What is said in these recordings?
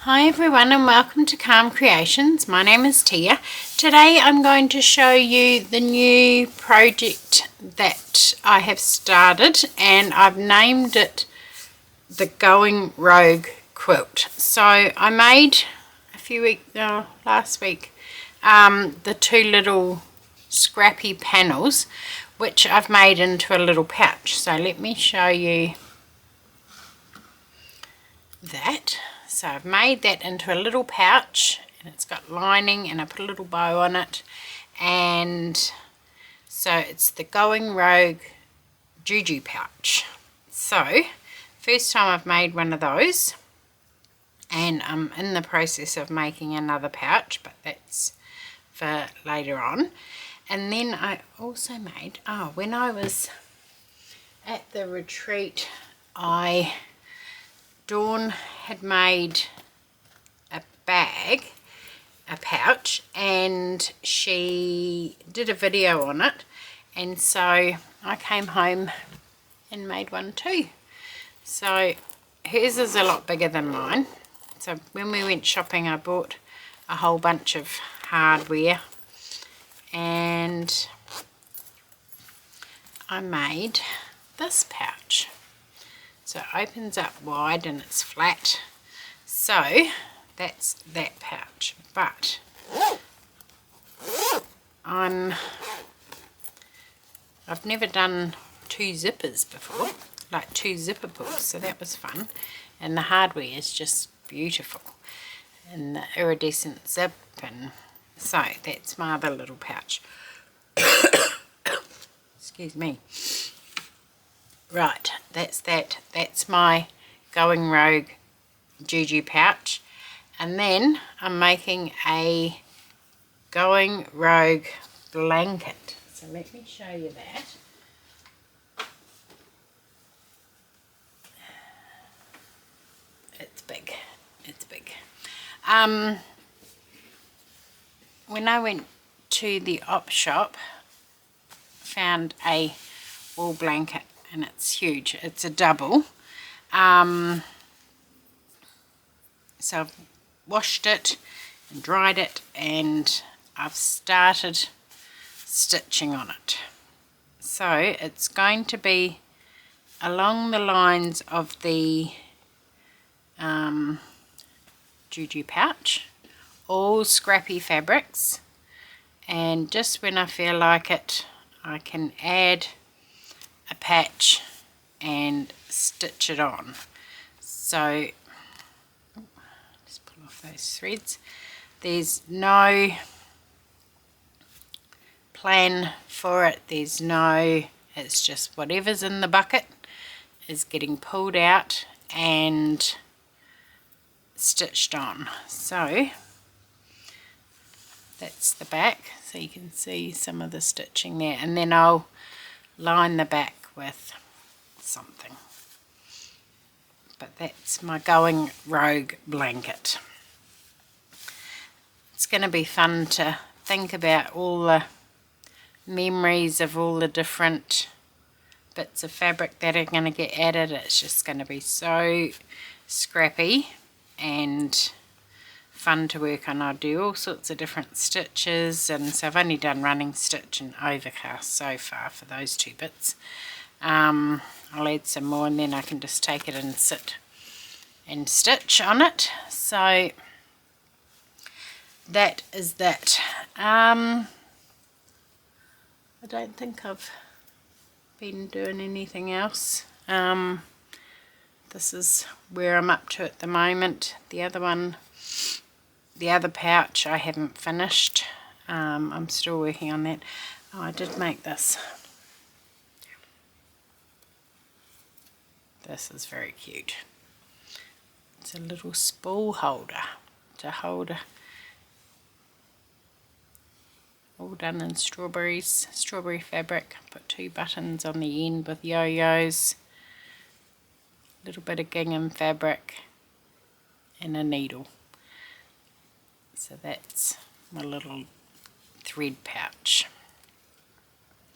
Hi everyone and welcome to Calm Creations. My name is Tia. Today I'm going to show you the new project that I have started, and I've named it the Going Rogue Quilt. So I made last week the two little scrappy panels which I've made into a little pouch. So let me show you that. So I've made that into a little pouch, and it's got lining, and I put a little bow on it, and so it's the Going Rogue Juju pouch. So first time I've made one of those, and I'm in the process of making another pouch, but that's for later on. And then I also made, when I was at the retreat, Dawn had made a pouch, and she did a video on it, and so I came home and made one too. So hers is a lot bigger than mine. So when we went shopping I bought a whole bunch of hardware, and I made this pouch. So it opens up wide and it's flat. So that's that pouch. But I've never done two zippers before, like two zipper pulls, so that was fun. And the hardware is just beautiful, and the iridescent zip, and so that's my other little pouch. Excuse me. Right, that's that. That's my Going Rogue Juju pouch. And then I'm making a Going Rogue blanket. So let me show you that. It's big. It's big. When I went to the op shop, found a wool blanket, and it's huge. It's a double. So I've washed it and dried it, and I've started stitching on it. So it's going to be along the lines of the Juju pouch, all scrappy fabrics, and just when I feel like it I can add a patch and stitch it on. So just pull off those threads. There's no plan for it, it's just whatever's in the bucket is getting pulled out and stitched on. So that's the back, so you can see some of the stitching there, and then I'll line the back with something. But that's my Going Rogue blanket. It's going to be fun to think about all the memories of all the different bits of fabric that are going to get added. It's just going to be so scrappy and fun to work on. I'll do all sorts of different stitches, and so I've only done running stitch and overcast so far for those two bits. I'll add some more, and then I can just take it and sit and stitch on it. So that is that. I don't think I've been doing anything else. This is where I'm up to at the moment. The other pouch I haven't finished. I'm still working on that. Oh, I did make this. This is very cute. It's a little spool holder to hold all done in strawberry fabric. Put two buttons on the end with yo-yos, a little bit of gingham fabric, and a needle. So that's my little thread pouch.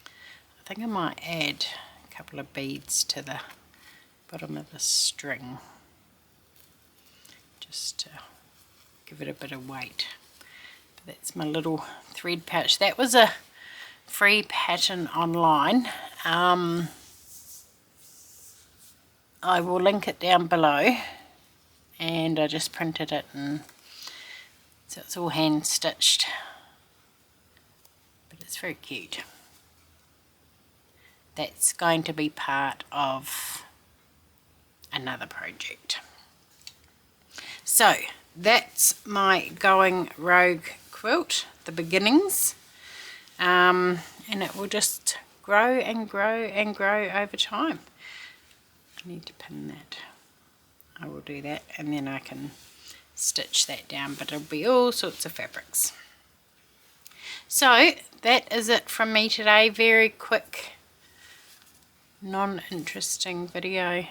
I think I might add a couple of beads to the bottom of the string just to give it a bit of weight. But that's my little thread pouch. That was a free pattern online. I will link it down below, and I just printed it, and so it's all hand stitched, but it's very cute. That's going to be part of another project. So that's my Going Rogue quilt, the beginnings, and it will just grow and grow and grow over time. I need to pin that. I will do that, and then I can stitch that down, but it'll be all sorts of fabrics. So that is it from me today. Very quick, non-interesting video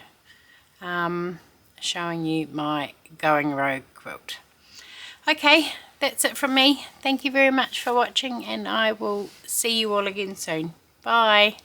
showing you my Going Rogue quilt. Okay, that's it from me. Thank you very much for watching, and I will see you all again soon. Bye.